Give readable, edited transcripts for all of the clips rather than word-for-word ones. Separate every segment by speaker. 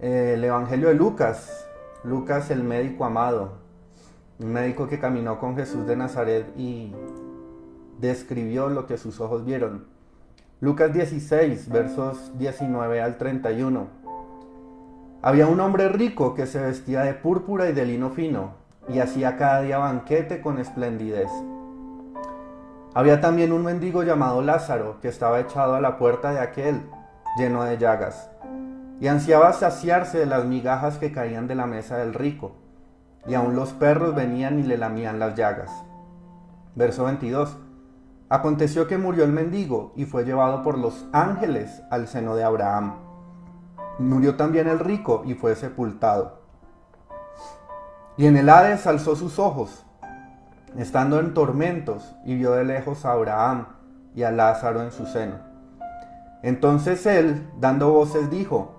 Speaker 1: El Evangelio de Lucas. Lucas, el médico amado, un médico que caminó con Jesús de Nazaret y describió lo que sus ojos vieron. Lucas 16, versos 19 al 31. Había un hombre rico que se vestía de púrpura y de lino fino, y hacía cada día banquete con esplendidez. Había también un mendigo llamado Lázaro, que estaba echado a la puerta de aquel, lleno de llagas, y ansiaba saciarse de las migajas que caían de la mesa del rico, y aun los perros venían y le lamían las llagas. Verso 22. Aconteció que murió el mendigo y fue llevado por los ángeles al seno de Abraham. Murió también el rico y fue sepultado. Y en el Hades alzó sus ojos, estando en tormentos, y vio de lejos a Abraham y a Lázaro en su seno. Entonces él, dando voces, dijo: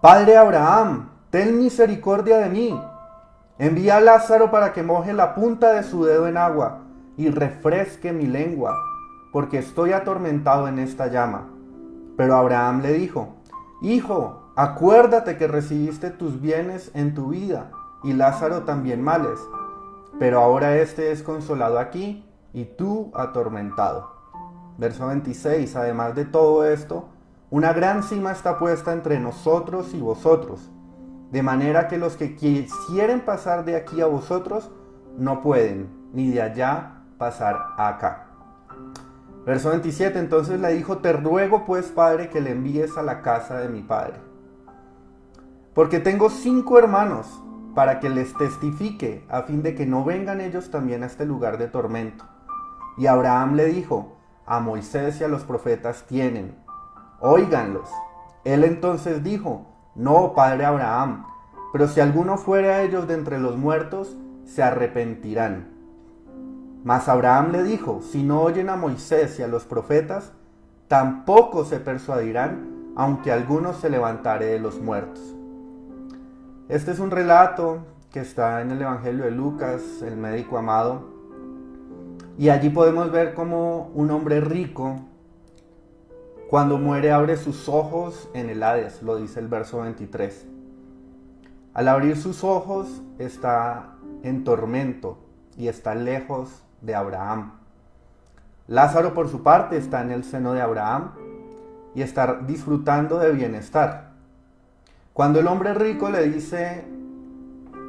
Speaker 1: Padre Abraham, ten misericordia de mí. Envía a Lázaro para que moje la punta de su dedo en agua y refresque mi lengua, porque estoy atormentado en esta llama. Pero Abraham le dijo: Hijo, acuérdate que recibiste tus bienes en tu vida, y Lázaro también males, pero ahora éste es consolado aquí, y tú atormentado. Verso 26. Además de todo esto, una gran cima está puesta entre nosotros y vosotros, de manera que los que quisieren pasar de aquí a vosotros no pueden, ni de allá pasar acá. Verso 27. Entonces le dijo: Te ruego pues, Padre, que le envíes a la casa de mi padre, porque tengo 5 hermanos, para que les testifique, a fin de que no vengan ellos también a este lugar de tormento. Y Abraham le dijo: A Moisés y a los profetas tienen, óiganlos. Él entonces dijo: No, padre Abraham, pero si alguno fuere a ellos de entre los muertos, se arrepentirán. Mas Abraham le dijo: Si no oyen a Moisés y a los profetas, tampoco se persuadirán, aunque alguno se levantare de los muertos. Este es un relato que está en el Evangelio de Lucas, el médico amado, y allí podemos ver cómo un hombre rico, cuando muere, abre sus ojos en el Hades, lo dice el verso 23. Al abrir sus ojos está en tormento y está lejos de Abraham. Lázaro, por su parte, está en el seno de Abraham y está disfrutando de bienestar. Cuando el hombre rico le dice: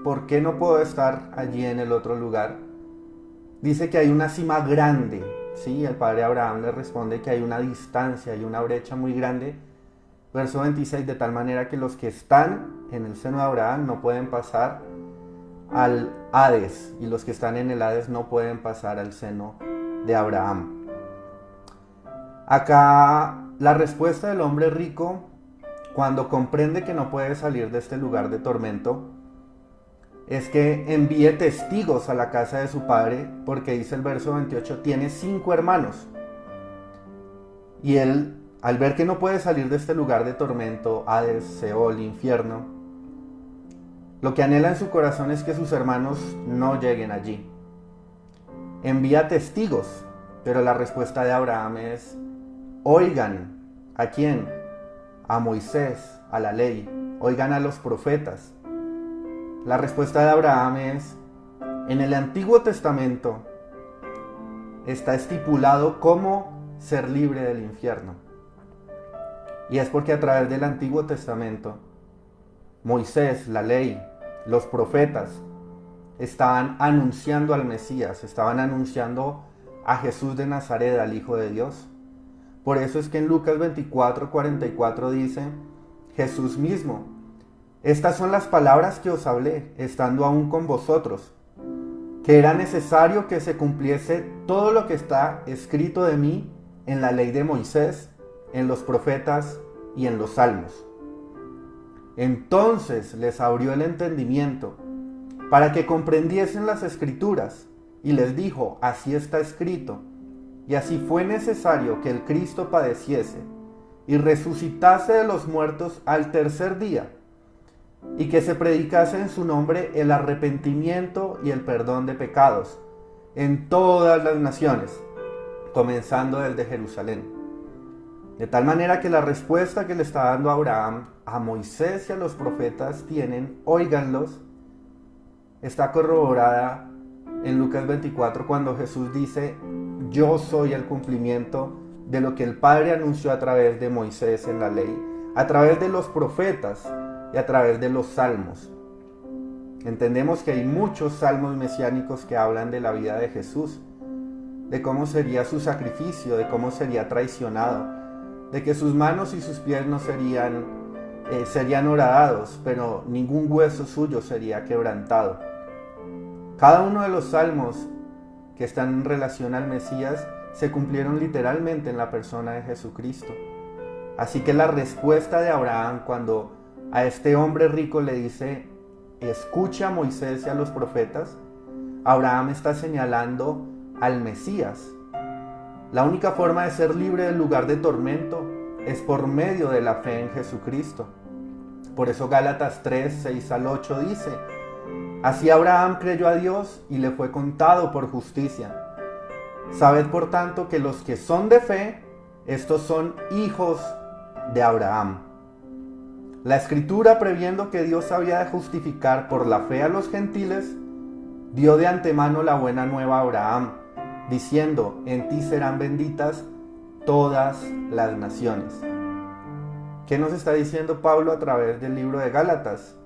Speaker 1: ¿por qué no puedo estar allí en el otro lugar?, dice que hay una cima grande. Sí, el padre Abraham le responde que hay una distancia, hay una brecha muy grande. Verso 26, de tal manera que los que están en el seno de Abraham no pueden pasar al Hades, y los que están en el Hades no pueden pasar al seno de Abraham. Acá la respuesta del hombre rico, cuando comprende que no puede salir de este lugar de tormento, es que envíe testigos a la casa de su padre, porque dice el verso 28, tiene 5 hermanos. Y él, al ver que no puede salir de este lugar de tormento, Hades, Seol, infierno, lo que anhela en su corazón es que sus hermanos no lleguen allí. Envía testigos, pero la respuesta de Abraham es: oigan. ¿A quién? A Moisés, a la ley. Oigan a los profetas. La respuesta de Abraham es: en el Antiguo Testamento está estipulado cómo ser libre del infierno. Y es porque a través del Antiguo Testamento, Moisés, la ley, los profetas, estaban anunciando al Mesías, estaban anunciando a Jesús de Nazaret, al Hijo de Dios. Por eso es que en Lucas 24:44 dice Jesús mismo: estas son las palabras que os hablé, estando aún con vosotros, que era necesario que se cumpliese todo lo que está escrito de mí en la ley de Moisés, en los profetas y en los salmos. Entonces les abrió el entendimiento, para que comprendiesen las escrituras, y les dijo: así está escrito, y así fue necesario que el Cristo padeciese, y resucitase de los muertos al tercer día, y que se predicase en su nombre el arrepentimiento y el perdón de pecados en todas las naciones, comenzando desde Jerusalén. De tal manera que la respuesta que le está dando Abraham a Moisés y a los profetas tienen, óiganlos, está corroborada en Lucas 24 cuando Jesús dice: yo soy el cumplimiento de lo que el Padre anunció a través de Moisés en la ley, a través de los profetas y a través de los salmos. Entendemos que hay muchos salmos mesiánicos que hablan de la vida de Jesús, de cómo sería su sacrificio, de cómo sería traicionado, de que sus manos y sus pies no serían horadados, pero ningún hueso suyo sería quebrantado. Cada uno de los salmos que están en relación al Mesías se cumplieron literalmente en la persona de Jesucristo. Así que la respuesta de Abraham cuando a este hombre rico le dice: escucha a Moisés y a los profetas, Abraham está señalando al Mesías. La única forma de ser libre del lugar de tormento es por medio de la fe en Jesucristo. Por eso Gálatas 3, 6 al 8 dice: así Abraham creyó a Dios y le fue contado por justicia. Sabed por tanto que los que son de fe, estos son hijos de Abraham. La Escritura, previendo que Dios había de justificar por la fe a los gentiles, dio de antemano la buena nueva a Abraham, diciendo: en ti serán benditas todas las naciones. ¿Qué nos está diciendo Pablo a través del libro de Gálatas?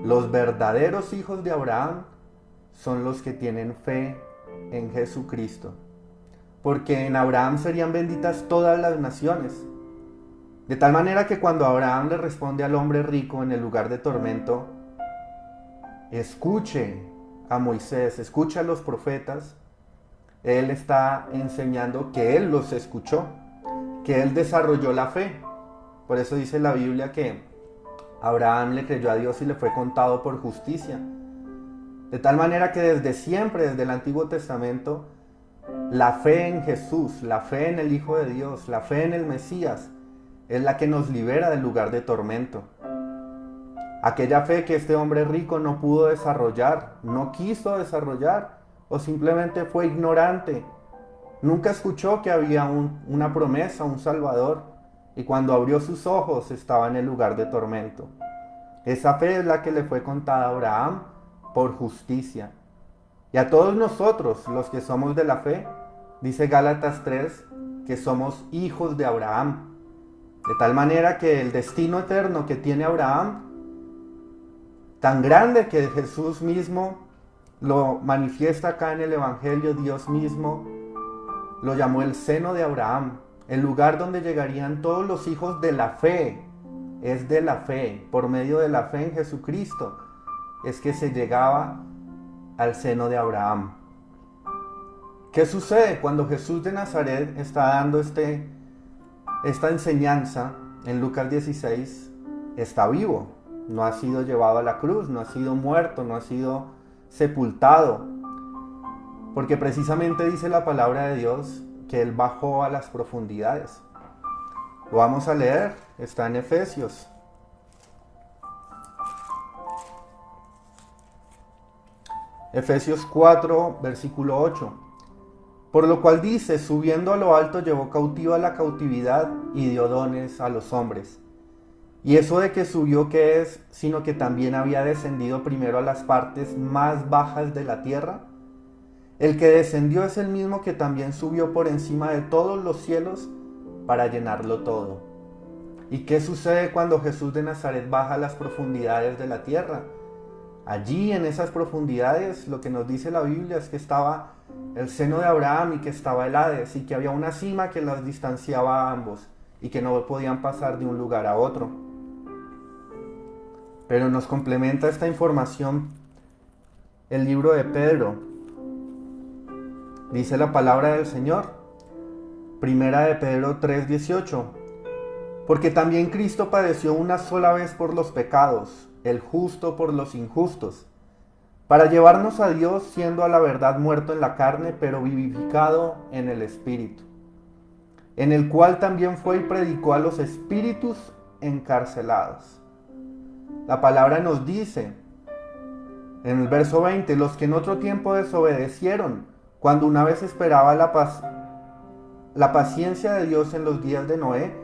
Speaker 1: Los verdaderos hijos de Abraham son los que tienen fe en Jesucristo, porque en Abraham serían benditas todas las naciones. De tal manera que cuando Abraham le responde al hombre rico en el lugar de tormento: escuche a Moisés, escuche a los profetas, él está enseñando que él los escuchó, que él desarrolló la fe. Por eso dice la Biblia que Abraham le creyó a Dios y le fue contado por justicia. De tal manera que desde siempre, desde el Antiguo Testamento, la fe en Jesús, la fe en el Hijo de Dios, la fe en el Mesías, es la que nos libera del lugar de tormento. Aquella fe que este hombre rico no pudo desarrollar, no quiso desarrollar, o simplemente fue ignorante. Nunca escuchó que había una promesa, un Salvador, y cuando abrió sus ojos estaba en el lugar de tormento. Esa fe es la que le fue contada a Abraham por justicia. Y a todos nosotros, los que somos de la fe, dice Gálatas 3, que somos hijos de Abraham. De tal manera que el destino eterno que tiene Abraham, tan grande que Jesús mismo lo manifiesta acá en el Evangelio, Dios mismo lo llamó el seno de Abraham, el lugar donde llegarían todos los hijos de la fe. Es de la fe, por medio de la fe en Jesucristo, es que se llegaba al seno de Abraham. ¿Qué sucede cuando Jesús de Nazaret está dando esta enseñanza en Lucas 16? Está vivo, no ha sido llevado a la cruz, no ha sido muerto, no ha sido sepultado, porque precisamente dice la palabra de Dios que Él bajó a las profundidades. Lo vamos a leer, está en Efesios. Efesios 4, versículo 8. Por lo cual dice: subiendo a lo alto llevó cautiva la cautividad y dio dones a los hombres. Y eso de que subió, ¿qué es? Sino que también había descendido primero a las partes más bajas de la tierra. El que descendió es el mismo que también subió por encima de todos los cielos para llenarlo todo. ¿Y qué sucede cuando Jesús de Nazaret baja a las profundidades de la tierra? Allí en esas profundidades lo que nos dice la Biblia es que estaba el seno de Abraham y que estaba el Hades y que había una cima que los distanciaba a ambos y que no podían pasar de un lugar a otro. Pero nos complementa esta información el libro de Pedro. Dice la palabra del Señor, primera de Pedro 3:18, porque también Cristo padeció una sola vez por los pecados, el justo por los injustos, para llevarnos a Dios, siendo a la verdad muerto en la carne, pero vivificado en el Espíritu, en el cual también fue y predicó a los espíritus encarcelados. La palabra nos dice, en el verso 20, los que en otro tiempo desobedecieron, cuando una vez esperaba la paciencia de Dios en los días de Noé,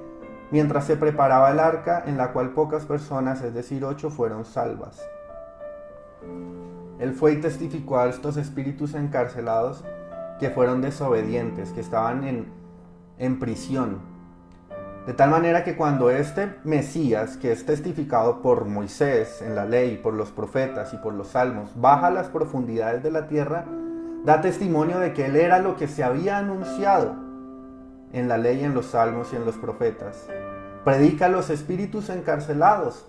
Speaker 1: mientras se preparaba el arca, en la cual pocas personas, es decir, 8, fueron salvas. Él fue y testificó a estos espíritus encarcelados que fueron desobedientes, que estaban en prisión. De tal manera que cuando este Mesías, que es testificado por Moisés en la ley, por los profetas y por los salmos, baja a las profundidades de la tierra, da testimonio de que él era lo que se había anunciado en la ley, en los salmos y en los profetas. Predica a los espíritus encarcelados.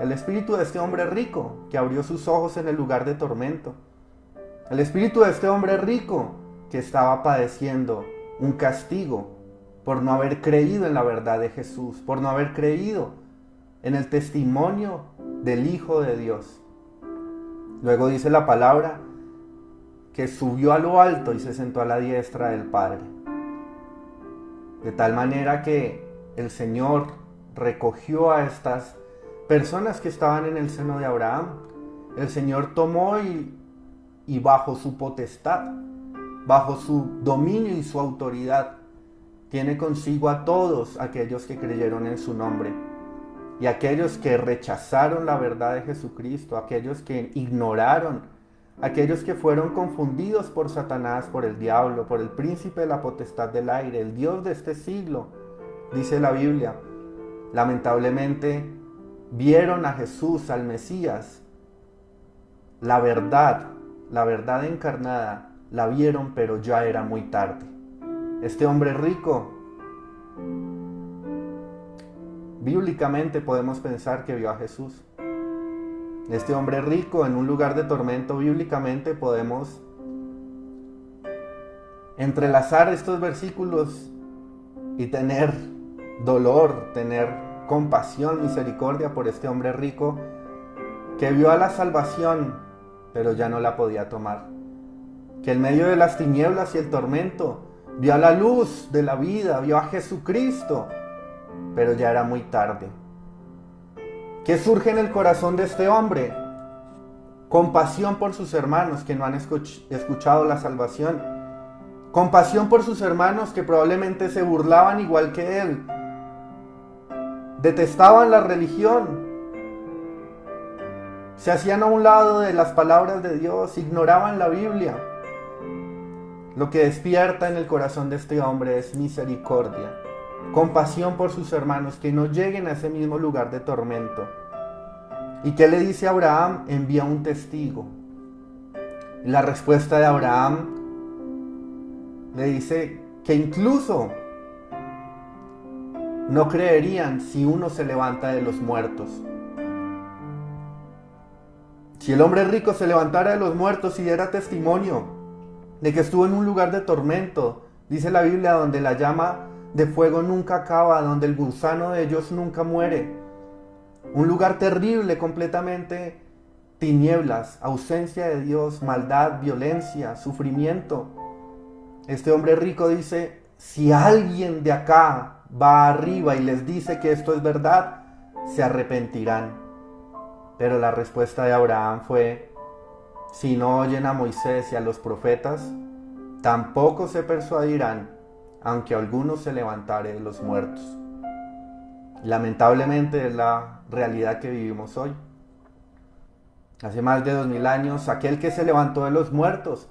Speaker 1: El espíritu de este hombre rico que abrió sus ojos en el lugar de tormento. El espíritu de este hombre rico que estaba padeciendo un castigo por no haber creído en la verdad de Jesús, por no haber creído en el testimonio del Hijo de Dios. Luego dice la palabra que subió a lo alto y se sentó a la diestra del Padre. De tal manera que el Señor recogió a estas personas que estaban en el seno de Abraham. El Señor tomó y bajo su potestad, bajo su dominio y su autoridad, tiene consigo a todos aquellos que creyeron en su nombre y aquellos que rechazaron la verdad de Jesucristo, aquellos que ignoraron, aquellos que fueron confundidos por Satanás, por el diablo, por el príncipe de la potestad del aire, el Dios de este siglo. Dice la Biblia, lamentablemente vieron a Jesús, al Mesías, la verdad encarnada, la vieron, pero ya era muy tarde. Este hombre rico, bíblicamente podemos pensar que vio a Jesús. Este hombre rico en un lugar de tormento, bíblicamente podemos entrelazar estos versículos y tener dolor, tener compasión, misericordia por este hombre rico que vio a la salvación, pero ya no la podía tomar. Que en medio de las tinieblas y el tormento vio a la luz de la vida, vio a Jesucristo, pero ya era muy tarde. ¿Qué surge en el corazón de este hombre? Compasión por sus hermanos que no han escuchado la salvación. Compasión por sus hermanos que probablemente se burlaban igual que él. Detestaban la religión. Se hacían a un lado de las palabras de Dios, ignoraban la Biblia. Lo que despierta en el corazón de este hombre es misericordia, compasión por sus hermanos, que no lleguen a ese mismo lugar de tormento. ¿Y qué le dice a Abraham? Envía un testigo. La respuesta de Abraham le dice que incluso no creerían si uno se levanta de los muertos. Si el hombre rico se levantara de los muertos y diera testimonio de que estuvo en un lugar de tormento, dice la Biblia, donde la llama de fuego nunca acaba, donde el gusano de ellos nunca muere. Un lugar terrible, completamente tinieblas, ausencia de Dios, maldad, violencia, sufrimiento. Este hombre rico dice, si alguien de acá va arriba y les dice que esto es verdad, se arrepentirán. Pero la respuesta de Abraham fue, si no oyen a Moisés y a los profetas, tampoco se persuadirán, aunque alguno se levantare de los muertos. Lamentablemente es la realidad que vivimos hoy. Hace más de 2000 años, aquel que se levantó de los muertos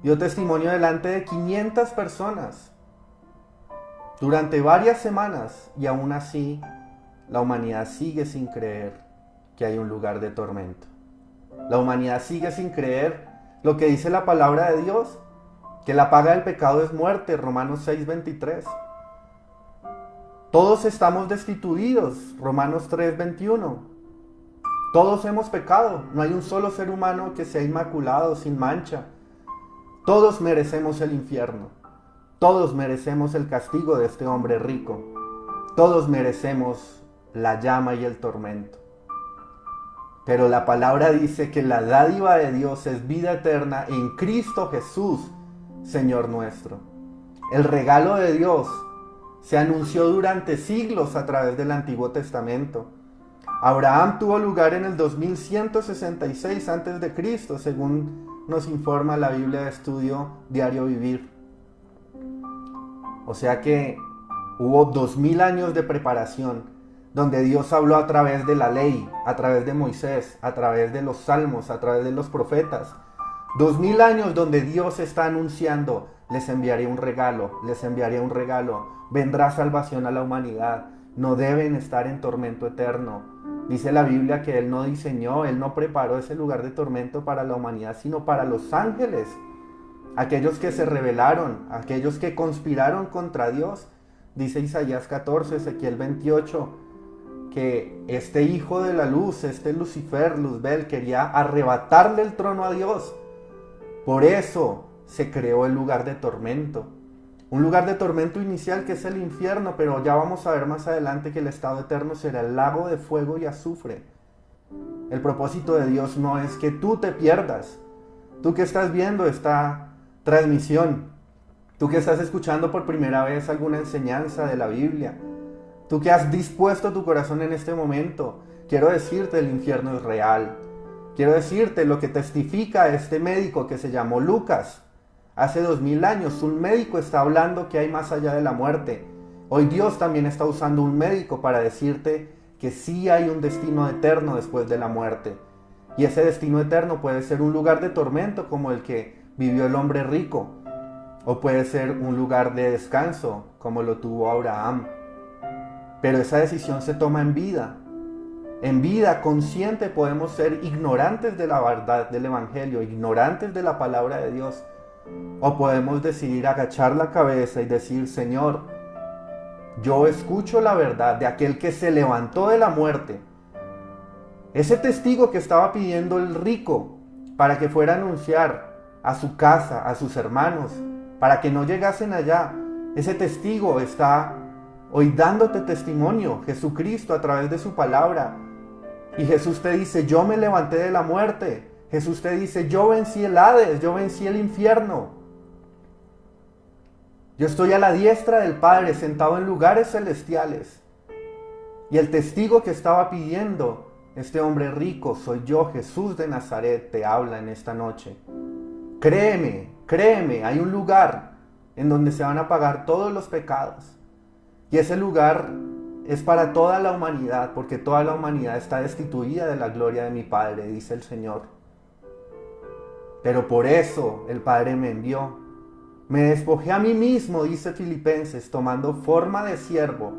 Speaker 1: dio testimonio delante de 500 personas durante varias semanas, y aún así la humanidad sigue sin creer que hay un lugar de tormento. La humanidad sigue sin creer lo que dice la palabra de Dios, que la paga del pecado es muerte, Romanos 6:23. Todos estamos destituidos, Romanos 3:21. Todos hemos pecado, no hay un solo ser humano que sea inmaculado, sin mancha. Todos merecemos el infierno, todos merecemos el castigo de este hombre rico, todos merecemos la llama y el tormento. Pero la palabra dice que la dádiva de Dios es vida eterna en Cristo Jesús, Señor nuestro. El regalo de Dios se anunció durante siglos a través del Antiguo Testamento. Abraham tuvo lugar en el 2166 a.C., según nos informa la Biblia de Estudio Diario Vivir. O sea que Hubo 2000 años de preparación, donde Dios habló a través de la ley, a través de Moisés, a través de los salmos, a través de los profetas. 2000 años donde Dios está anunciando: les enviaré un regalo, les enviaré un regalo, vendrá salvación a la humanidad, no deben estar en tormento eterno. Dice la Biblia que Él no diseñó, Él no preparó ese lugar de tormento para la humanidad, sino para los ángeles, aquellos que se rebelaron, aquellos que conspiraron contra Dios. Dice Isaías 14, Ezequiel 28, que este hijo de la luz, este Lucifer, Luzbel, quería arrebatarle el trono a Dios. Por eso se creó el lugar de tormento. Un lugar de tormento inicial que es el infierno, pero ya vamos a ver más adelante que el estado eterno será el lago de fuego y azufre. El propósito de Dios no es que tú te pierdas. Tú que estás viendo esta transmisión, tú que estás escuchando por primera vez alguna enseñanza de la Biblia, tú que has dispuesto tu corazón en este momento, quiero decirte: el infierno es real. Quiero decirte lo que testifica este médico que se llamó Lucas. Hace 2000 años un médico está hablando que hay más allá de la muerte. Hoy Dios también está usando un médico para decirte que sí hay un destino eterno después de la muerte. Y ese destino eterno puede ser un lugar de tormento como el que vivió el hombre rico, o puede ser un lugar de descanso como lo tuvo Abraham. Pero esa decisión se toma en vida. En vida consciente podemos ser ignorantes de la verdad del Evangelio, ignorantes de la palabra de Dios. O podemos decidir agachar la cabeza y decir: Señor, yo escucho la verdad de aquel que se levantó de la muerte. Ese testigo que estaba pidiendo el rico para que fuera a anunciar a su casa, a sus hermanos, para que no llegasen allá. Ese testigo está hoy dándote testimonio, Jesucristo, a través de su palabra. Y Jesús te dice: yo me levanté de la muerte. Jesús te dice: yo vencí el Hades, yo vencí el infierno. Yo estoy a la diestra del Padre, sentado en lugares celestiales. Y el testigo que estaba pidiendo este hombre rico soy yo, Jesús de Nazaret, te habla en esta noche. Créeme, créeme, hay un lugar en donde se van a pagar todos los pecados. Y ese lugar es para toda la humanidad, porque toda la humanidad está destituida de la gloria de mi Padre, dice el Señor. Pero por eso el Padre me envió. Me despojé a mí mismo, dice Filipenses, tomando forma de siervo,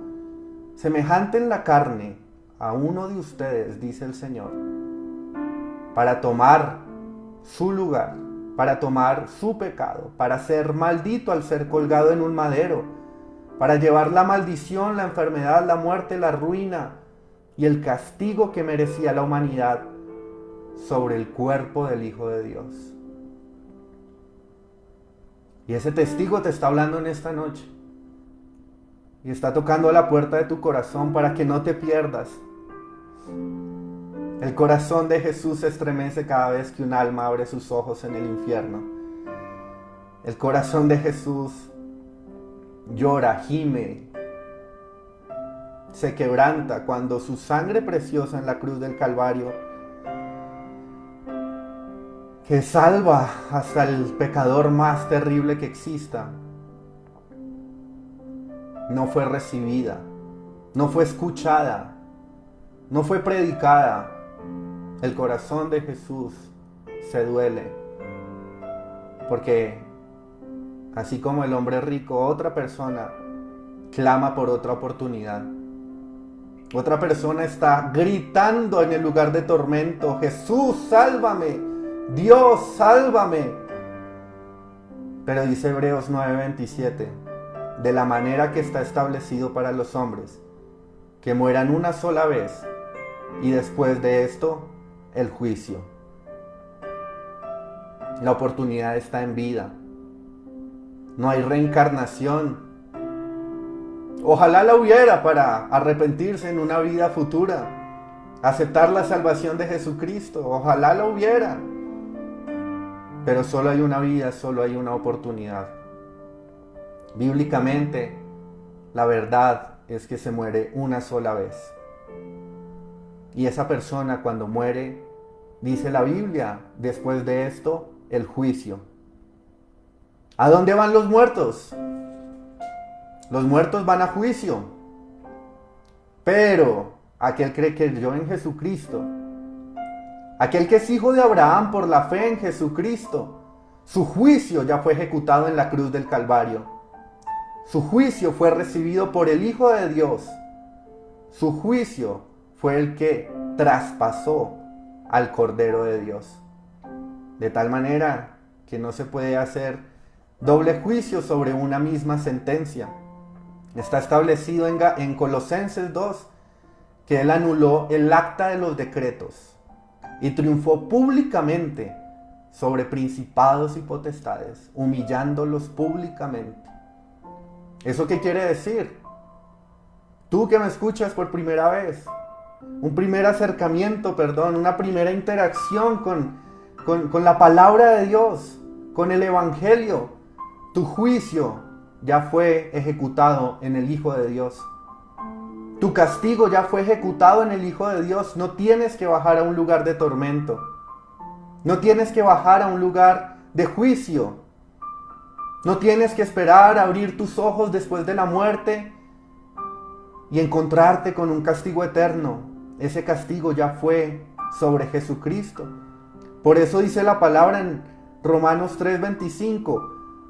Speaker 1: semejante en la carne a uno de ustedes, dice el Señor, para tomar su lugar, para tomar su pecado, para ser maldito al ser colgado en un madero, para llevar la maldición, la enfermedad, la muerte, la ruina y el castigo que merecía la humanidad sobre el cuerpo del Hijo de Dios. Y ese testigo te está hablando en esta noche. Y está tocando a la puerta de tu corazón para que no te pierdas. El corazón de Jesús se estremece cada vez que un alma abre sus ojos en el infierno. El corazón de Jesús llora, gime, se quebranta cuando su sangre preciosa en la cruz del Calvario, que salva hasta el pecador más terrible que exista, no fue recibida, no fue escuchada, no fue predicada. El corazón de Jesús se duele, porque así como el hombre rico, otra persona clama por otra oportunidad. Otra persona está gritando en el lugar de tormento: Jesús, sálvame, Dios, sálvame. Pero dice Hebreos 9:27, de la manera que está establecido para los hombres, que mueran una sola vez, y después de esto, el juicio. La oportunidad está en vida. No hay reencarnación. Ojalá la hubiera para arrepentirse en una vida futura, aceptar la salvación de Jesucristo. Ojalá la hubiera. Pero solo hay una vida, solo hay una oportunidad. Bíblicamente, la verdad es que se muere una sola vez. Y esa persona cuando muere, dice la Biblia, después de esto, el juicio. ¿A dónde van los muertos? Los muertos van a juicio. Pero aquel que creyó en Jesucristo, aquel que es hijo de Abraham por la fe en Jesucristo, su juicio ya fue ejecutado en la cruz del Calvario. Su juicio fue recibido por el Hijo de Dios. Su juicio fue el que traspasó al Cordero de Dios. De tal manera que no se puede hacer doble juicio sobre una misma sentencia. Está establecido en Colosenses 2 que Él anuló el acta de los decretos y triunfó públicamente sobre principados y potestades, humillándolos públicamente. ¿Eso qué quiere decir? Tú que me escuchas por primera vez, un primer acercamiento, una primera interacción con la palabra de Dios, con el Evangelio, tu juicio ya fue ejecutado en el Hijo de Dios. Tu castigo ya fue ejecutado en el Hijo de Dios. No tienes que bajar a un lugar de tormento. No tienes que bajar a un lugar de juicio. No tienes que esperar a abrir tus ojos después de la muerte y encontrarte con un castigo eterno. Ese castigo ya fue sobre Jesucristo. Por eso dice la palabra en Romanos 3:25,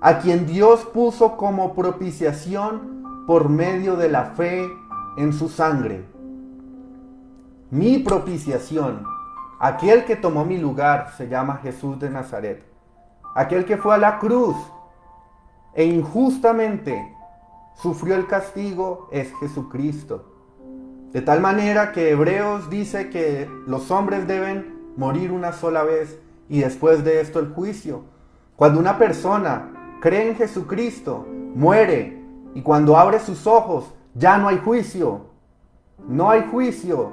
Speaker 1: a quien Dios puso como propiciación por medio de la fe en su sangre. Mi propiciación, aquel que tomó mi lugar, se llama Jesús de Nazaret. Aquel que fue a la cruz e injustamente sufrió el castigo es Jesucristo. De tal manera que Hebreos dice que los hombres deben morir una sola vez y después de esto el juicio. Cuando una persona cree en Jesucristo, muere, y cuando abre sus ojos ya no hay juicio. No hay juicio.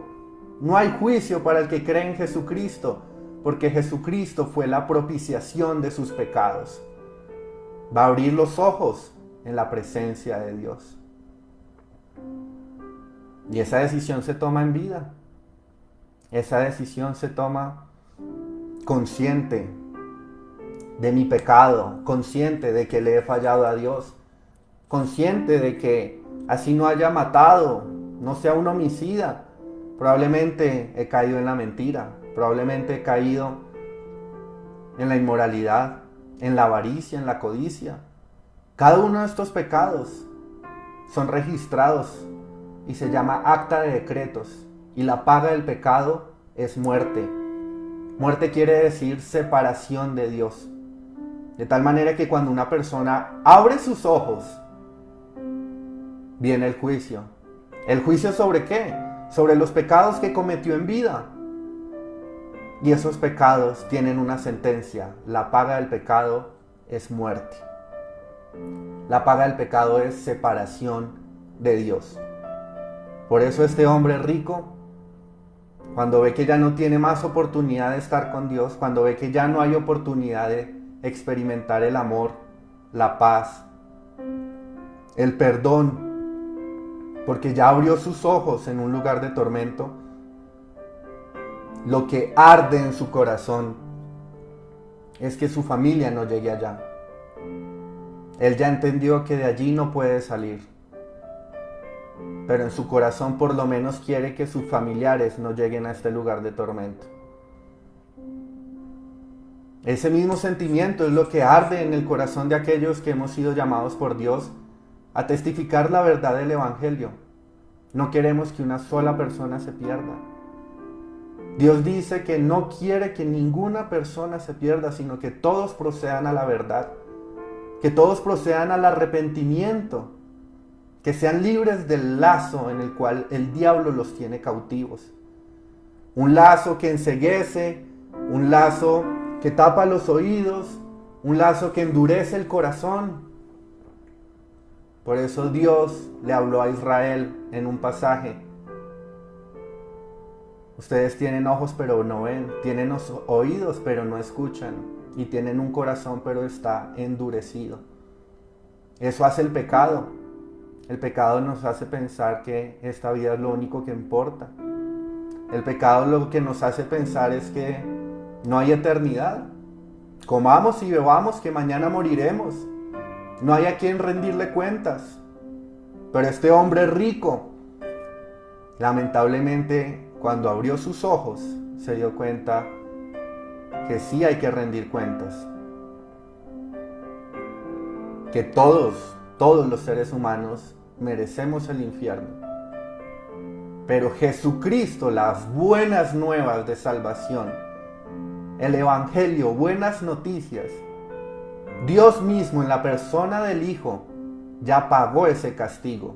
Speaker 1: No hay juicio para el que cree en Jesucristo, porque Jesucristo fue la propiciación de sus pecados. Va a abrir los ojos en la presencia de Dios. Y esa decisión se toma en vida. Esa decisión se toma consciente de mi pecado, consciente de que le he fallado a Dios, consciente de que así no haya matado, no sea un homicida, probablemente he caído en la mentira, probablemente he caído en la inmoralidad, en la avaricia, en la codicia. Cada uno de estos pecados son registrados y se llama acta de decretos, y la paga del pecado es muerte. Muerte quiere decir separación de Dios. De tal manera que cuando una persona abre sus ojos, viene el juicio. ¿El juicio sobre qué? Sobre los pecados que cometió en vida. Y esos pecados tienen una sentencia. La paga del pecado es muerte. La paga del pecado es separación de Dios. Por eso este hombre rico, cuando ve que ya no tiene más oportunidad de estar con Dios, cuando ve que ya no hay oportunidad de experimentar el amor, la paz, el perdón, porque ya abrió sus ojos en un lugar de tormento, lo que arde en su corazón es que su familia no llegue allá. Él ya entendió que de allí no puede salir, pero en su corazón por lo menos quiere que sus familiares no lleguen a este lugar de tormento. Ese mismo sentimiento es lo que arde en el corazón de aquellos que hemos sido llamados por Dios a testificar la verdad del Evangelio. No queremos que una sola persona se pierda. Dios dice que no quiere que ninguna persona se pierda, sino que todos procedan a la verdad, que todos procedan al arrepentimiento, que sean libres del lazo en el cual el diablo los tiene cautivos. Un lazo que enceguece, un lazo que tapa los oídos, un lazo que endurece el corazón. Por eso Dios le habló a Israel en un pasaje. Ustedes tienen ojos pero no ven, tienen oídos pero no escuchan, y tienen un corazón pero está endurecido. Eso hace el pecado. El pecado nos hace pensar que esta vida es lo único que importa. El pecado lo que nos hace pensar es que no hay eternidad. Comamos y bebamos que mañana moriremos. No hay a quien rendirle cuentas. Pero este hombre rico, lamentablemente, cuando abrió sus ojos, se dio cuenta que sí hay que rendir cuentas. Que todos los seres humanos merecemos el infierno. Pero Jesucristo, las buenas nuevas de salvación, el Evangelio, buenas noticias, Dios mismo en la persona del Hijo ya pagó ese castigo,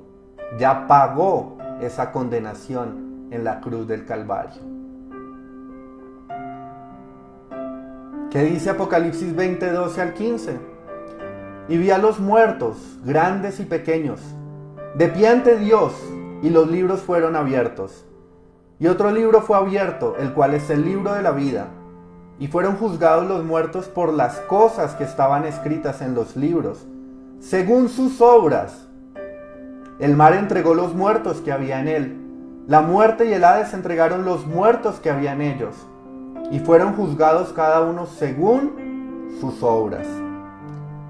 Speaker 1: ya pagó esa condenación en la cruz del Calvario. ¿Qué dice Apocalipsis 20, 12 al 15? Y vi a los muertos, grandes y pequeños, de pie ante Dios, y los libros fueron abiertos. Y otro libro fue abierto, el cual es el libro de la vida. Y fueron juzgados los muertos por las cosas que estaban escritas en los libros, según sus obras. El mar entregó los muertos que había en él. La muerte y el Hades entregaron los muertos que había en ellos. Y fueron juzgados cada uno según sus obras.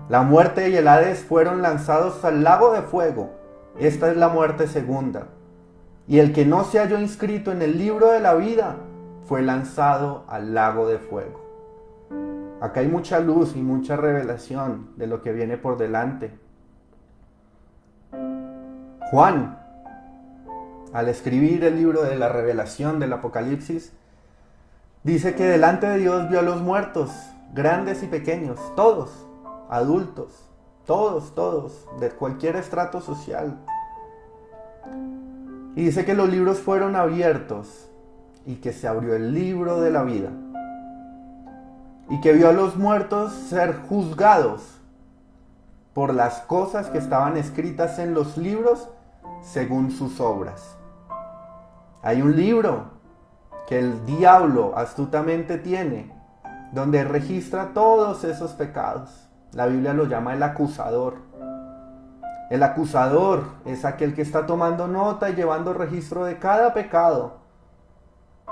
Speaker 1: La muerte y el Hades fueron lanzados al lago de fuego. Esta es la muerte segunda. Y el que no se halló inscrito en el libro de la vida fue lanzado al lago de fuego. Acá hay mucha luz y mucha revelación de lo que viene por delante. Juan, al escribir el libro de la revelación del Apocalipsis, dice que delante de Dios vio a los muertos, grandes y pequeños, todos, adultos, todos, de cualquier estrato social. Y dice que los libros fueron abiertos y que se abrió el libro de la vida. Y que vio a los muertos ser juzgados por las cosas que estaban escritas en los libros según sus obras. Hay un libro que el diablo astutamente tiene, donde registra todos esos pecados. La Biblia lo llama el acusador. El acusador es aquel que está tomando nota y llevando registro de cada pecado,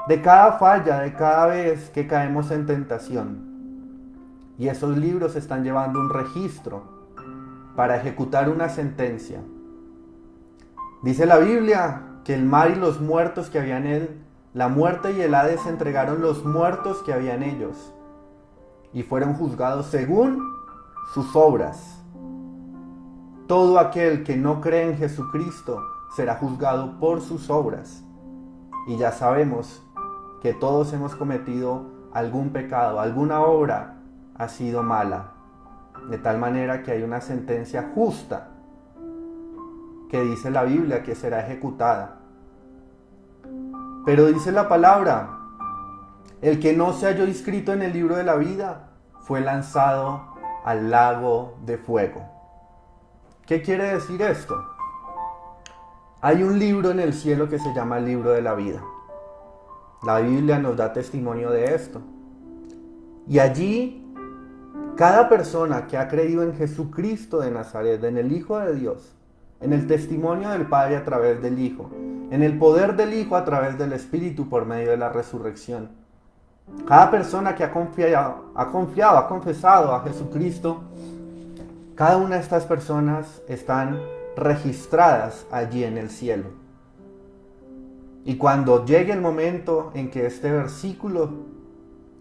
Speaker 1: de cada falla, de cada vez que caemos en tentación. Y esos libros están llevando un registro para ejecutar una sentencia. Dice la Biblia que el mar y los muertos que había en él, la muerte y el Hades entregaron los muertos que había en ellos y fueron juzgados según sus obras. Todo aquel que no cree en Jesucristo será juzgado por sus obras. Y ya sabemos que todos hemos cometido algún pecado, alguna obra ha sido mala, de tal manera que hay una sentencia justa que dice la Biblia que será ejecutada. Pero dice la palabra, el que no se halló inscrito en el libro de la vida fue lanzado al lago de fuego. ¿Qué quiere decir esto? Hay un libro en el cielo que se llama el libro de la vida. La Biblia nos da testimonio de esto. Y allí, cada persona que ha creído en Jesucristo de Nazaret, en el Hijo de Dios, en el testimonio del Padre a través del Hijo, en el poder del Hijo a través del Espíritu por medio de la resurrección, cada persona que ha confiado, ha confesado a Jesucristo, cada una de estas personas están registradas allí en el cielo. Y cuando llegue el momento en que este versículo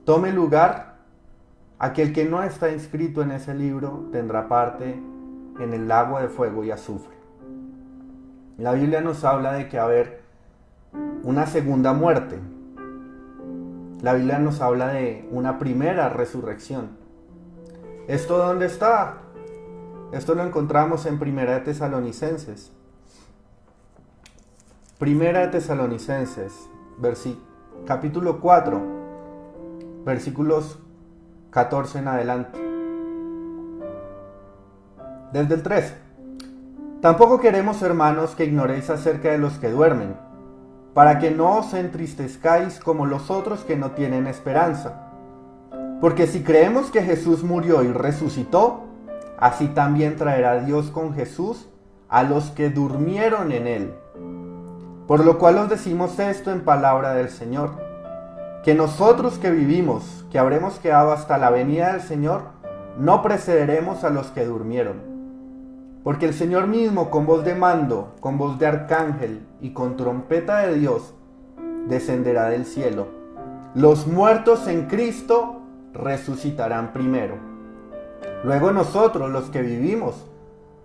Speaker 1: tome lugar, aquel que no está inscrito en ese libro tendrá parte en el lago de fuego y azufre. La Biblia nos habla de que va a haber una segunda muerte. La Biblia nos habla de una primera resurrección. ¿Esto dónde está? Esto lo encontramos en Primera de Tesalonicenses. Primera de Tesalonicenses, capítulo 4, versículos 14 en adelante. Desde el 13. Tampoco queremos, hermanos, que ignoréis acerca de los que duermen, para que no os entristezcáis como los otros que no tienen esperanza. Porque si creemos que Jesús murió y resucitó, así también traerá Dios con Jesús a los que durmieron en él. Por lo cual os decimos esto en palabra del Señor, que nosotros que vivimos, que habremos quedado hasta la venida del Señor, no precederemos a los que durmieron. Porque el Señor mismo, con voz de mando, con voz de arcángel y con trompeta de Dios, descenderá del cielo. Los muertos en Cristo resucitarán primero. Luego nosotros, los que vivimos,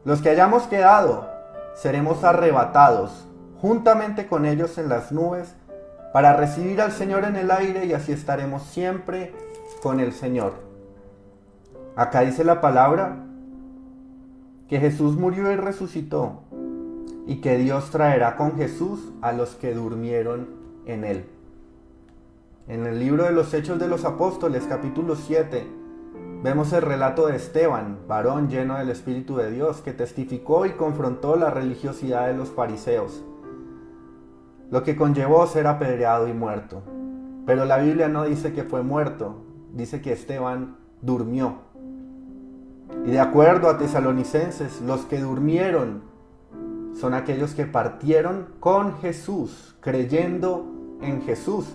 Speaker 1: los que hayamos quedado, seremos arrebatados juntamente con ellos en las nubes para recibir al Señor en el aire, y así estaremos siempre con el Señor. Acá dice la palabra que Jesús murió y resucitó, y que Dios traerá con Jesús a los que durmieron en él. En el libro de los Hechos de los Apóstoles, capítulo 7, vemos el relato de Esteban, varón lleno del Espíritu de Dios, que testificó y confrontó la religiosidad de los fariseos, lo que conllevó ser apedreado y muerto. Pero la Biblia no dice que fue muerto, dice que Esteban durmió. Y de acuerdo a Tesalonicenses, los que durmieron son aquellos que partieron con Jesús, creyendo en Jesús.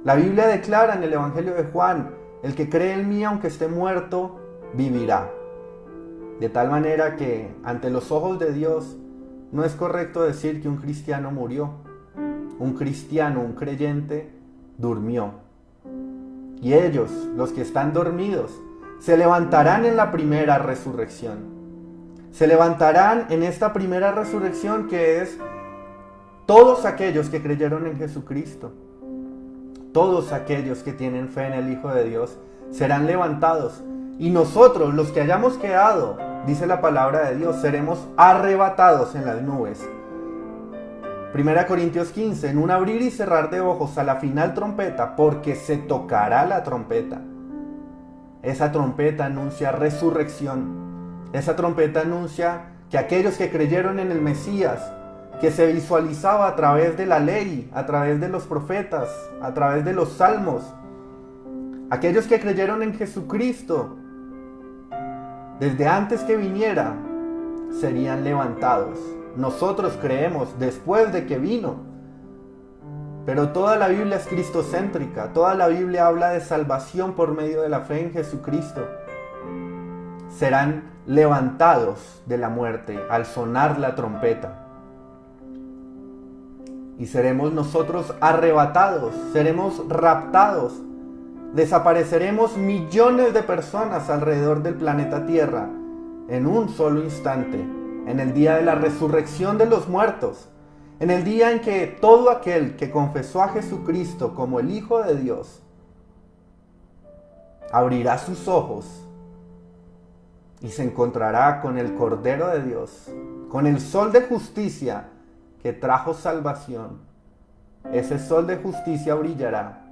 Speaker 1: La Biblia declara en el Evangelio de Juan: el que cree en mí, aunque esté muerto, vivirá. De tal manera que ante los ojos de Dios no es correcto decir que un cristiano murió. Un cristiano, un creyente, durmió. Y ellos, los que están dormidos, se levantarán en la primera resurrección. Se levantarán en esta primera resurrección, que es todos aquellos que creyeron en Jesucristo. Todos aquellos que tienen fe en el Hijo de Dios serán levantados. Y nosotros, los que hayamos quedado, dice la palabra de Dios, seremos arrebatados en las nubes. 1 Corintios 15, en un abrir y cerrar de ojos a la final trompeta, porque se tocará la trompeta. Esa trompeta anuncia resurrección. Esa trompeta anuncia que aquellos que creyeron en el Mesías, que se visualizaba a través de la ley, a través de los profetas, a través de los salmos, aquellos que creyeron en Jesucristo, desde antes que viniera, serían levantados. Nosotros creemos después de que vino. Pero toda la Biblia es cristocéntrica. Toda la Biblia habla de salvación por medio de la fe en Jesucristo. Serán levantados de la muerte al sonar la trompeta. Y seremos nosotros arrebatados, seremos raptados. Desapareceremos millones de personas alrededor del planeta Tierra en un solo instante, en el día de la resurrección de los muertos, en el día en que todo aquel que confesó a Jesucristo como el Hijo de Dios abrirá sus ojos y se encontrará con el Cordero de Dios, con el sol de justicia que trajo salvación. Ese sol de justicia brillará.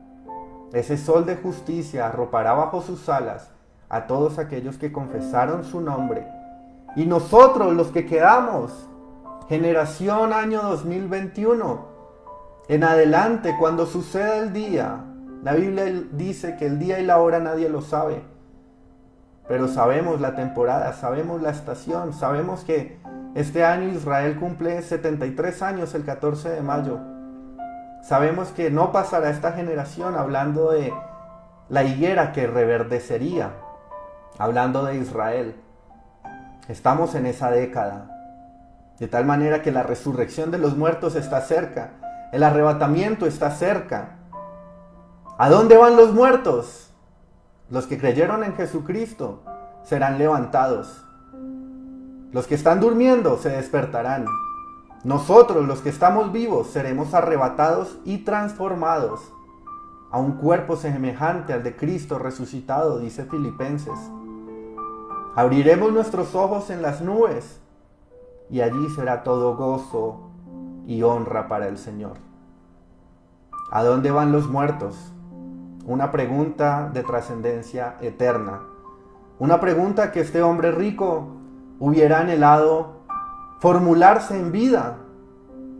Speaker 1: Ese sol de justicia arropará bajo sus alas a todos aquellos que confesaron su nombre. Y nosotros, los que quedamos, generación año 2021, en adelante, cuando suceda el día, la Biblia dice que el día y la hora nadie lo sabe, pero sabemos la temporada, sabemos la estación, sabemos que este año Israel cumple 73 años el 14 de mayo. Sabemos que no pasará esta generación hablando de la higuera que reverdecería, hablando de Israel. Estamos en esa década, de tal manera que la resurrección de los muertos está cerca, el arrebatamiento está cerca. ¿A dónde van los muertos? Los que creyeron en Jesucristo serán levantados. Los que están durmiendo se despertarán. Nosotros, los que estamos vivos, seremos arrebatados y transformados a un cuerpo semejante al de Cristo resucitado, dice Filipenses. Abriremos nuestros ojos en las nubes y allí será todo gozo y honra para el Señor. ¿A dónde van los muertos? Una pregunta de trascendencia eterna. Una pregunta que este hombre rico hubiera anhelado formularse en vida.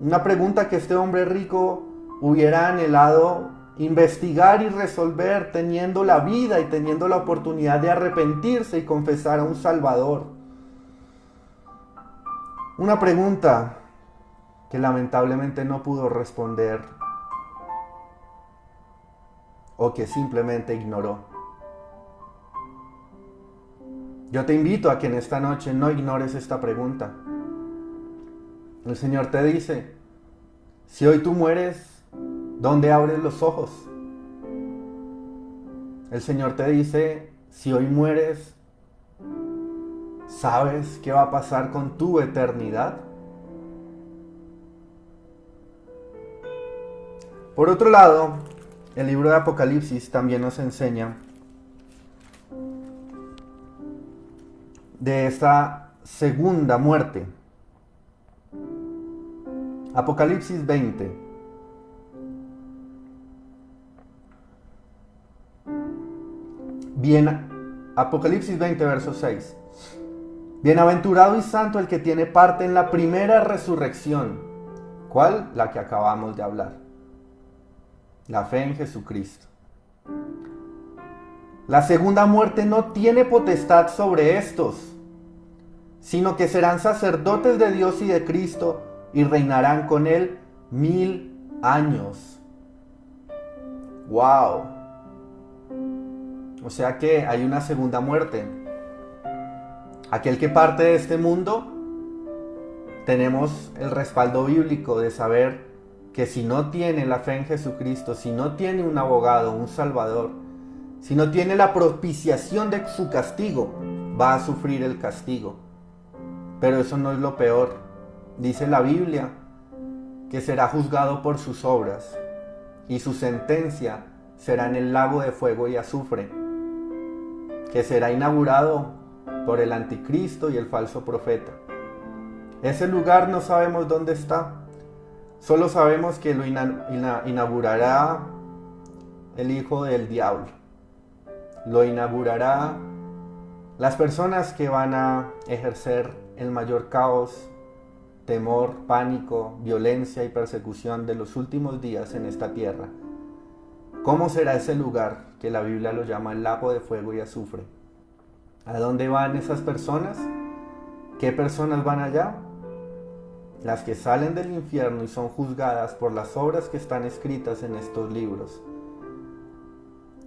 Speaker 1: Una pregunta que este hombre rico hubiera anhelado investigar y resolver teniendo la vida y teniendo la oportunidad de arrepentirse y confesar a un Salvador. Una pregunta que lamentablemente no pudo responder o que simplemente ignoró. Yo te invito a que en esta noche no ignores esta pregunta. El Señor te dice, si hoy tú mueres, ¿dónde abres los ojos? El Señor te dice, si hoy mueres, ¿sabes qué va a pasar con tu eternidad? Por otro lado, el libro de Apocalipsis también nos enseña de esta segunda muerte. Apocalipsis 20. Apocalipsis 20, verso 6. Bienaventurado y santo el que tiene parte en la primera resurrección. ¿Cuál? La que acabamos de hablar. La fe en Jesucristo. La segunda muerte no tiene potestad sobre estos, sino que serán sacerdotes de Dios y de Cristo y reinarán con él 1000 años. ¡Wow! O sea que hay una segunda muerte. Aquel que parte de este mundo, tenemos el respaldo bíblico de saber que si no tiene la fe en Jesucristo, si no tiene un abogado, un salvador, si no tiene la propiciación de su castigo, va a sufrir el castigo. Pero eso no es lo peor. Dice la Biblia que será juzgado por sus obras y su sentencia será en el lago de fuego y azufre, que será inaugurado por el anticristo y el falso profeta. Ese lugar no sabemos dónde está. Solo sabemos que lo inaugurará el hijo del diablo. Lo inaugurará las personas que van a ejercer el mayor caos, temor, pánico, violencia y persecución de los últimos días en esta tierra. ¿Cómo será ese lugar que la Biblia lo llama el lago de fuego y azufre? ¿A dónde van esas personas? ¿Qué personas van allá? Las que salen del infierno y son juzgadas por las obras que están escritas en estos libros.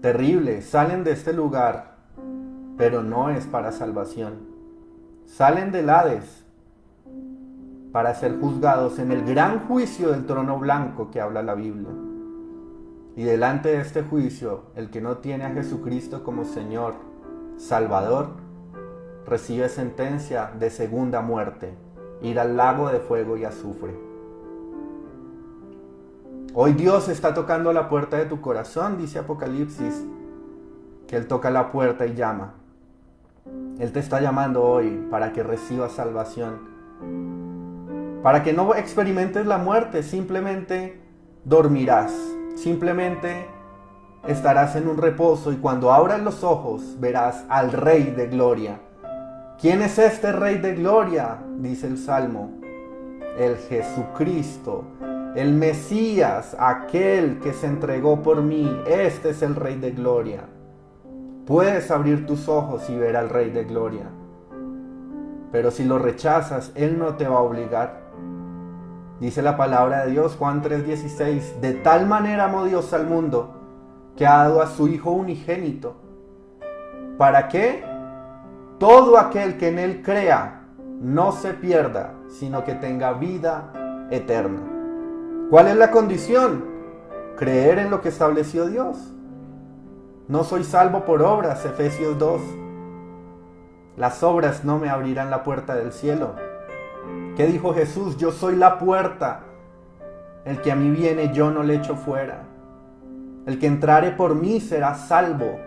Speaker 1: Terrible, salen de este lugar, pero no es para salvación. Salen del Hades para ser juzgados en el gran juicio del trono blanco que habla la Biblia. Y delante de este juicio, el que no tiene a Jesucristo como Señor, Salvador, recibe sentencia de segunda muerte, ir al lago de fuego y azufre. Hoy Dios está tocando la puerta de tu corazón, dice Apocalipsis, que Él toca la puerta y llama. Él te está llamando hoy para que recibas salvación, para que no experimentes la muerte, simplemente dormirás, simplemente estarás en un reposo y cuando abras los ojos verás al Rey de Gloria. ¿Quién es este Rey de Gloria? Dice el Salmo. El Jesucristo, el Mesías, aquel que se entregó por mí. Este es el Rey de Gloria. Puedes abrir tus ojos y ver al Rey de Gloria. Pero si lo rechazas, Él no te va a obligar. Dice la palabra de Dios, Juan 3:16, de tal manera amó Dios al mundo, que ha dado a su Hijo unigénito. ¿Para qué? Todo aquel que en Él crea no se pierda, sino que tenga vida eterna. ¿Cuál es la condición? Creer en lo que estableció Dios. No soy salvo por obras, Efesios 2. Las obras no me abrirán la puerta del cielo. ¿Qué dijo Jesús? Yo soy la puerta. El que a mí viene, yo no le echo fuera. El que entrare por mí será salvo.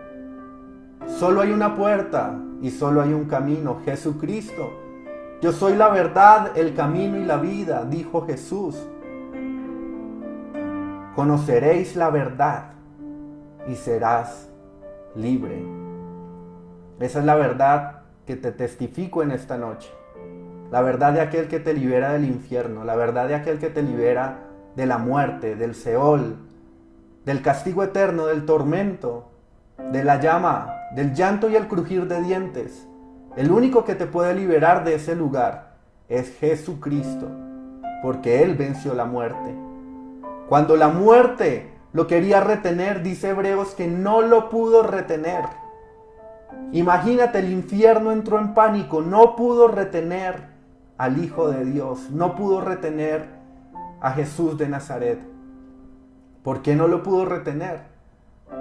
Speaker 1: Solo hay una puerta y solo hay un camino, Jesucristo. Yo soy la verdad, el camino y la vida, dijo Jesús. Conoceréis la verdad y serás libre. Esa es la verdad que te testifico en esta noche. La verdad de aquel que te libera del infierno, la verdad de aquel que te libera de la muerte, del Seol, del castigo eterno, del tormento, de la llama, del llanto y el crujir de dientes. El único que te puede liberar de ese lugar es Jesucristo, porque Él venció la muerte. Cuando la muerte lo quería retener, dice Hebreos que no lo pudo retener. Imagínate, el infierno entró en pánico, no pudo retener al Hijo de Dios, no pudo retener a Jesús de Nazaret. ¿Por qué no lo pudo retener?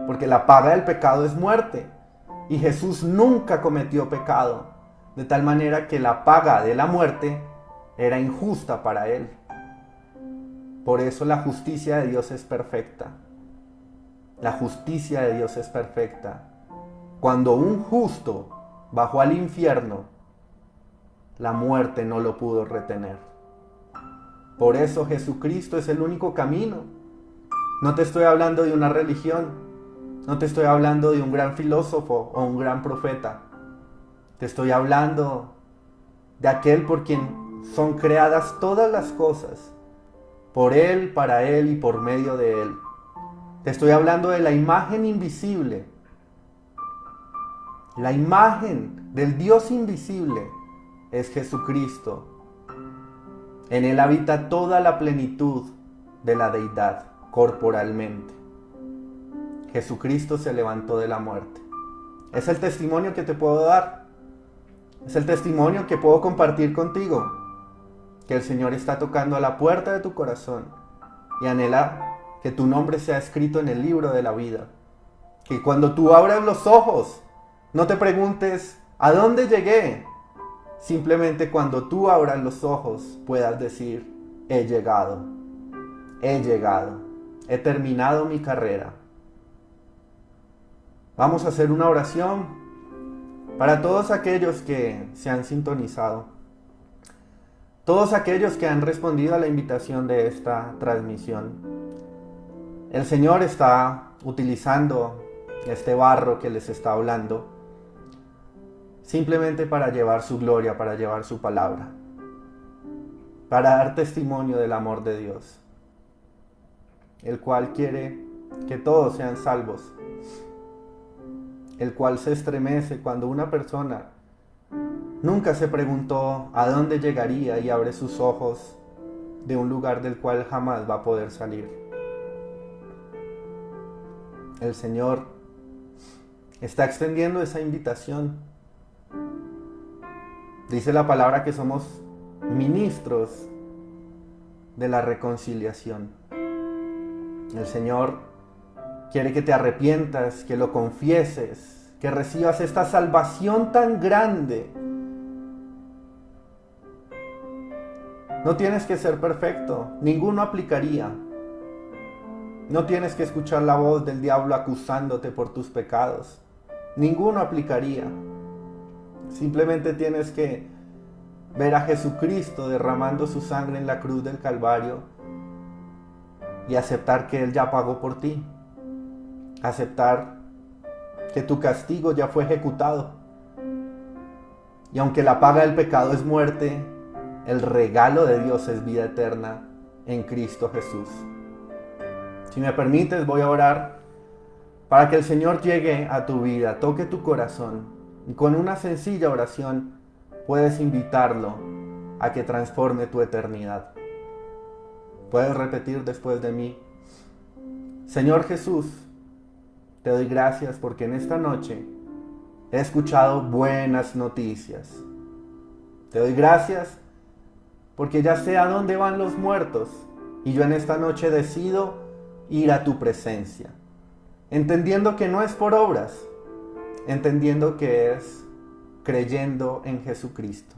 Speaker 1: Porque la paga del pecado es muerte, y Jesús nunca cometió pecado, de tal manera que la paga de la muerte era injusta para él. Por eso la justicia de Dios es perfecta. La justicia de Dios es perfecta. Cuando un justo bajó al infierno, la muerte no lo pudo retener. Por eso Jesucristo es el único camino. No te estoy hablando de una religión, no te estoy hablando de un gran filósofo o un gran profeta. Te estoy hablando de aquel por quien son creadas todas las cosas, por Él, para Él y por medio de Él. Te estoy hablando de la imagen invisible, la imagen del Dios invisible es Jesucristo. En Él habita toda la plenitud de la deidad corporalmente. Jesucristo se levantó de la muerte. Es el testimonio que te puedo dar. Es el testimonio que puedo compartir contigo. Que el Señor está tocando a la puerta de tu corazón y anhela que tu nombre sea escrito en el libro de la vida. Que cuando tú abras los ojos, no te preguntes ¿a dónde llegué? Simplemente cuando tú abras los ojos puedas decir: he llegado, he terminado mi carrera. Vamos a hacer una oración para todos aquellos que se han sintonizado, todos aquellos que han respondido a la invitación de esta transmisión. El Señor está utilizando este barro que les está hablando simplemente para llevar su gloria, para llevar su palabra, para dar testimonio del amor de Dios, el cual quiere que todos sean salvos, el cual se estremece cuando una persona nunca se preguntó a dónde llegaría y abre sus ojos de un lugar del cual jamás va a poder salir. El Señor está extendiendo esa invitación. Dice la palabra que somos ministros de la reconciliación. El Señor quiere que te arrepientas, que lo confieses, que recibas esta salvación tan grande. No tienes que ser perfecto, ninguno aplicaría. No tienes que escuchar la voz del diablo acusándote por tus pecados. Ninguno aplicaría. Simplemente tienes que ver a Jesucristo derramando su sangre en la cruz del Calvario y aceptar que Él ya pagó por ti. Aceptar que tu castigo ya fue ejecutado. Y aunque la paga del pecado es muerte, el regalo de Dios es vida eterna en Cristo Jesús. Si me permites, voy a orar para que el Señor llegue a tu vida, toque tu corazón. Y con una sencilla oración puedes invitarlo a que transforme tu eternidad. Puedes repetir después de mí: Señor Jesús, te doy gracias porque en esta noche he escuchado buenas noticias. Te doy gracias porque ya sé a dónde van los muertos y yo en esta noche decido ir a tu presencia, entendiendo que no es por obras, entendiendo que es creyendo en Jesucristo,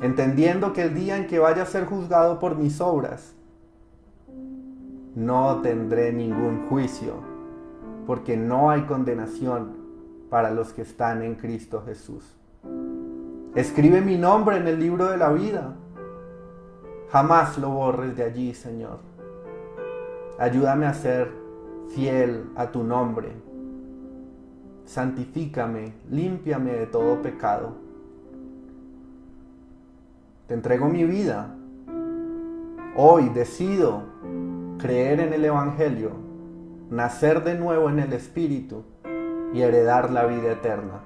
Speaker 1: entendiendo que el día en que vaya a ser juzgado por mis obras, no tendré ningún juicio, porque no hay condenación para los que están en Cristo Jesús. Escribe mi nombre en el libro de la vida. Jamás lo borres de allí, Señor. Ayúdame a ser fiel a tu nombre. Santifícame, límpiame de todo pecado. Te entrego mi vida. Hoy decido creer en el Evangelio, nacer de nuevo en el Espíritu y heredar la vida eterna.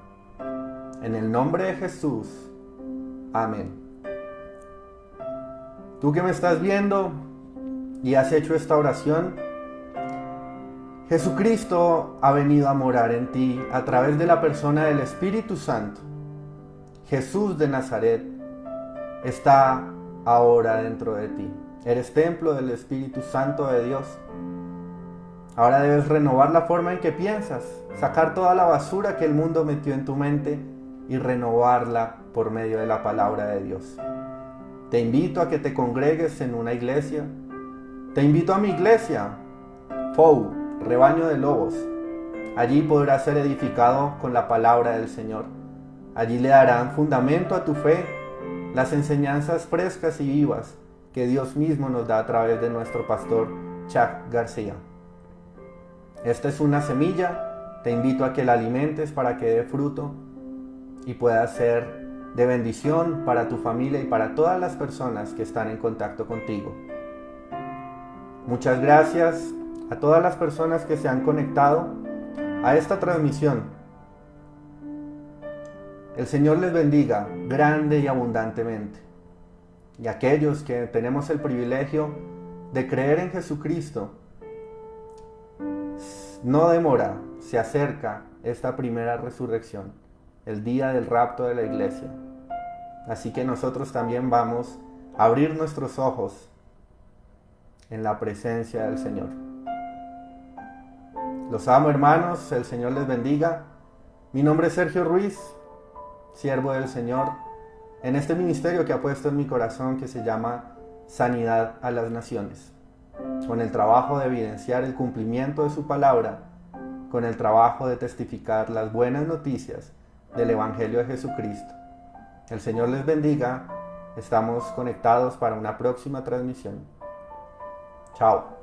Speaker 1: En el nombre de Jesús. Amén. Tú que me estás viendo y has hecho esta oración, Jesucristo ha venido a morar en ti a través de la persona del Espíritu Santo. Jesús de Nazaret está ahora dentro de ti. Eres templo del Espíritu Santo de Dios. Ahora debes renovar la forma en que piensas, sacar toda la basura que el mundo metió en tu mente y renovarla por medio de la palabra de Dios. Te invito a que te congregues en una iglesia. Te invito a mi iglesia, FOU, Rebaño de Lobos. Allí podrás ser edificado con la palabra del Señor. Allí le darán fundamento a tu fe, las enseñanzas frescas y vivas que Dios mismo nos da a través de nuestro pastor Chuck García. Esta es una semilla, te invito a que la alimentes para que dé fruto y pueda ser de bendición para tu familia y para todas las personas que están en contacto contigo. Muchas gracias a todas las personas que se han conectado a esta transmisión. El Señor les bendiga grande y abundantemente. Y aquellos que tenemos el privilegio de creer en Jesucristo, no demora, se acerca esta primera resurrección, el día del rapto de la iglesia. Así que nosotros también vamos a abrir nuestros ojos en la presencia del Señor. Los amo, hermanos, el Señor les bendiga. Mi nombre es Sergio Ruiz, siervo del Señor, en este ministerio que ha puesto en mi corazón que se llama Sanidad a las Naciones, con el trabajo de evidenciar el cumplimiento de su palabra, con el trabajo de testificar las buenas noticias del Evangelio de Jesucristo. El Señor les bendiga. Estamos conectados para una próxima transmisión. Chao.